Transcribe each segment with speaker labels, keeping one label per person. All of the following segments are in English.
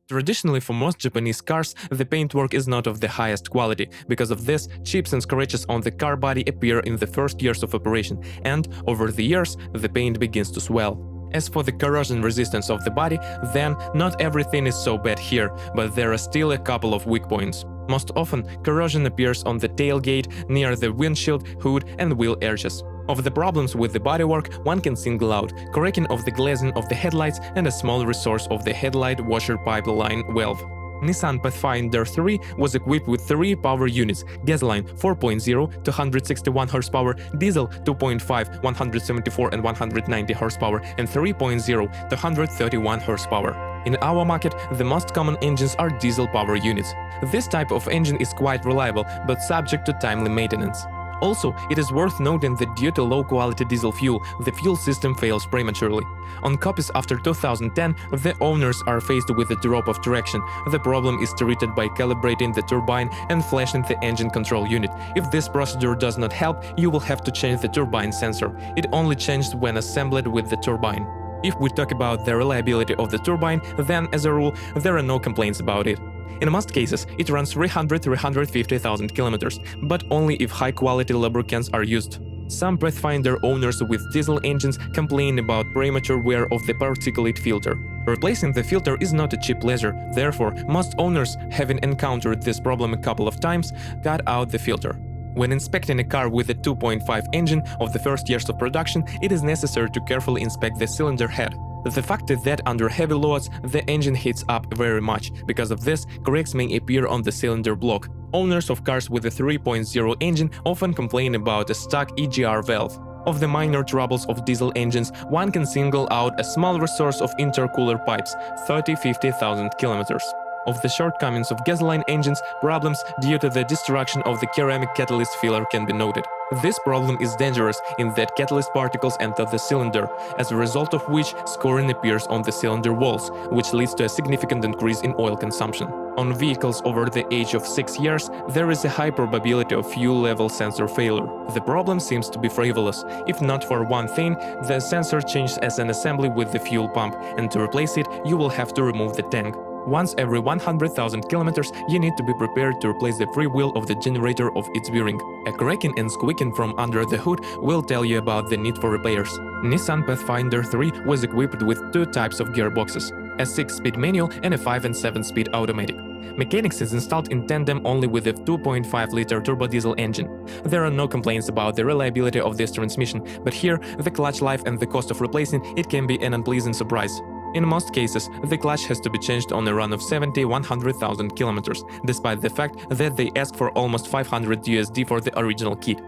Speaker 1: Traditionally, for most Japanese cars, the paintwork is not of the highest quality. Because of this, chips and scratches on the car body appear in the first years of operation, and, over the years, the paint begins to swell. As for the corrosion resistance of the body, then not everything is so bad here, but there are still a couple of weak points. Most often, corrosion appears on the tailgate, near the windshield, hood and wheel edges. Of the problems with the bodywork, one can single out cracking of the glazing of the headlights and a small resource of the headlight washer pipeline valve. Nissan Pathfinder III was equipped with 3 power units: gasoline 4.0 261 horsepower, diesel 2.5 174 and 190 horsepower, and 3.0 231 horsepower. In our market, the most common engines are diesel power units. This type of engine is quite reliable, but subject to timely maintenance. Also, it is worth noting that due to low-quality diesel fuel, the fuel system fails prematurely. On copies after 2010, the owners are faced with a drop of traction. The problem is treated by calibrating the turbine and flashing the engine control unit. If this procedure does not help, you will have to change the turbine sensor. It only changes when assembled with the turbine. If we talk about the reliability of the turbine, then, as a rule, there are no complaints about it. In most cases, it runs 300–350,000 kilometers, but only if high-quality lubricants are used. Some Pathfinder owners with diesel engines complain about premature wear of the particulate filter. Replacing the filter is not a cheap pleasure, therefore, most owners, having encountered this problem a couple of times, cut out the filter. When inspecting a car with a 2.5 engine of the first years of production, it is necessary to carefully inspect the cylinder head. The fact is that under heavy loads, the engine heats up very much. Because of this, cracks may appear on the cylinder block. Owners of cars with a 3.0 engine often complain about a stuck EGR valve. Of the minor troubles of diesel engines, one can single out a small resource of intercooler pipes, 30–50,000 kilometers. Of the shortcomings of gasoline engines, problems due to the destruction of the ceramic catalyst filler can be noted. This problem is dangerous in that catalyst particles enter the cylinder, as a result of which scoring appears on the cylinder walls, which leads to a significant increase in oil consumption. On vehicles over the age of 6 years, there is a high probability of fuel level sensor failure. The problem seems to be frivolous. If not for one thing, the sensor changes as an assembly with the fuel pump, and to replace it, you will have to remove the tank. Once every 100,000 kilometers, you need to be prepared to replace the freewheel of the generator of its bearing. A cracking and squeaking from under the hood will tell you about the need for repairs. Nissan Pathfinder III was equipped with 2 types of gearboxes: a 6-speed manual and a 5- and 7-speed automatic. Mechanics is installed in tandem only with a 2.5-liter turbodiesel engine. There are no complaints about the reliability of this transmission, but here, the clutch life and the cost of replacing it can be an unpleasant surprise. In most cases, the clutch has to be changed on a run of 70–100,000 kilometers, despite the fact that they ask for almost $500 for the original kit.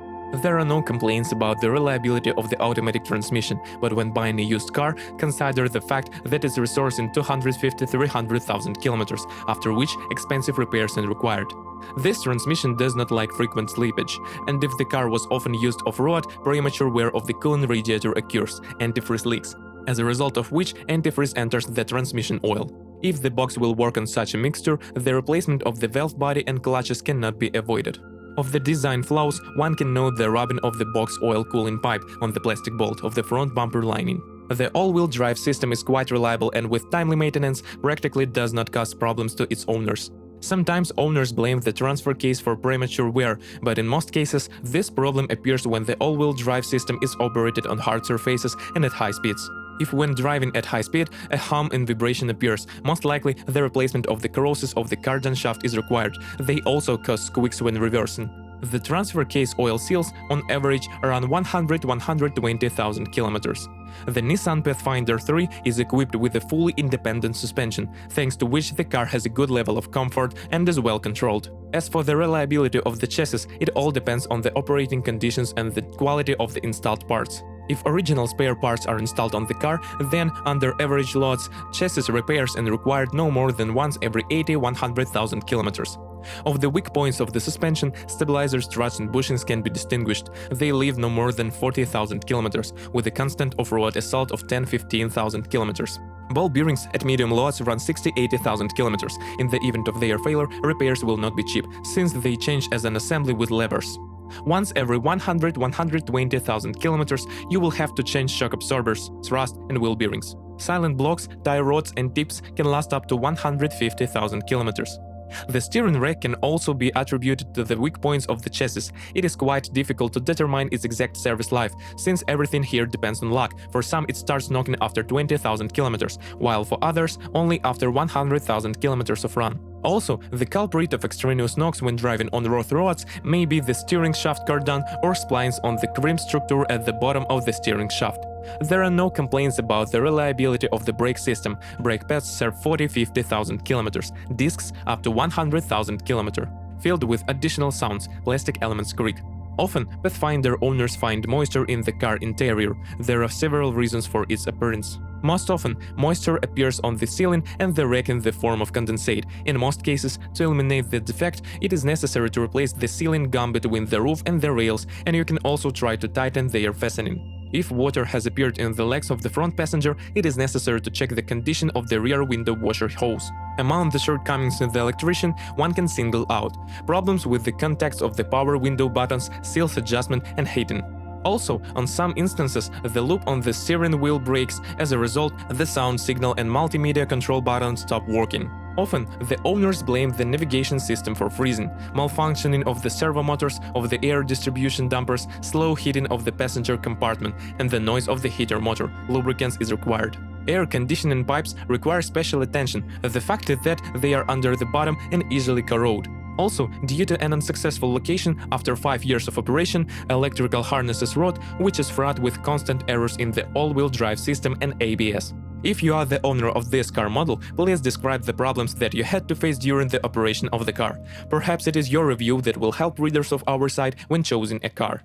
Speaker 1: There are no complaints about the reliability of the automatic transmission, but when buying a used car, consider the fact that it's resourcing 250–300,000 kilometers, after which expensive repairs are required. This transmission does not like frequent slippage, and if the car was often used off-road, premature wear of the cooling radiator occurs, antifreeze leaks, as a result of which antifreeze enters the transmission oil. If the box will work on such a mixture, the replacement of the valve body and clutches cannot be avoided. Of the design flaws, one can note the rubbing of the box oil cooling pipe on the plastic bolt of the front bumper lining. The all-wheel drive system is quite reliable and with timely maintenance practically does not cause problems to its owners. Sometimes owners blame the transfer case for premature wear, but in most cases, this problem appears when the all-wheel drive system is operated on hard surfaces and at high speeds. If when driving at high speed, a hum and vibration appears, most likely the replacement of the corrosives of the cardan shaft is required. They also cause squeaks when reversing. The transfer case oil seals, on average, around 100–120,000 kilometers. The Nissan Pathfinder III is equipped with a fully independent suspension, thanks to which the car has a good level of comfort and is well controlled. As for the reliability of the chassis, it all depends on the operating conditions and the quality of the installed parts. If original spare parts are installed on the car, then, under average loads, chassis repairs are required no more than once every 80–100,000 kilometers. Of the weak points of the suspension, stabilizers, struts and bushings can be distinguished. They live no more than 40,000 kilometers, with a constant off-road assault of 10–15,000 kilometers. Ball bearings at medium loads run 60–80,000 kilometers. In the event of their failure, repairs will not be cheap, since they change as an assembly with levers. Once every 100–120,000 kilometers, you will have to change shock absorbers, thrust and wheel bearings. Silent blocks, tie rods and tips can last up to 150,000 kilometers. The steering rack can also be attributed to the weak points of the chassis. It is quite difficult to determine its exact service life, since everything here depends on luck. For some it starts knocking after 20,000 kilometers, while for others only after 100,000 kilometers of run. Also, the culprit of extraneous knocks when driving on rough roads may be the steering shaft cardan or splines on the crimp structure at the bottom of the steering shaft. There are no complaints about the reliability of the brake system. Brake pads serve 40–50,000 kilometers, discs up to 100,000 kilometers. Filled with additional sounds, plastic elements creak. Often, Pathfinder owners find moisture in the car interior. There are several reasons for its appearance. Most often, moisture appears on the ceiling and the rack in the form of condensate. In most cases, to eliminate the defect, it is necessary to replace the sealing gum between the roof and the rails, and you can also try to tighten their fastening. If water has appeared in the legs of the front passenger, it is necessary to check the condition of the rear window washer hose. Among the shortcomings in the electrician, one can single out problems with the contacts of the power window buttons, seals adjustment and heating. Also, on some instances, the loop on the steering wheel breaks. As a result, the sound signal and multimedia control buttons stop working. Often, the owners blame the navigation system for freezing, malfunctioning of the servo motors, of the air distribution dampers, slow heating of the passenger compartment, and the noise of the heater motor. Lubricants is required. Air conditioning pipes require special attention. The fact is that they are under the bottom and easily corrode. Also, due to an unsuccessful location after 5 years of operation, electrical harnesses rot, which is fraught with constant errors in the all-wheel drive system and ABS. If you are the owner of this car model, please describe the problems that you had to face during the operation of the car. Perhaps it is your review that will help readers of our site when choosing a car.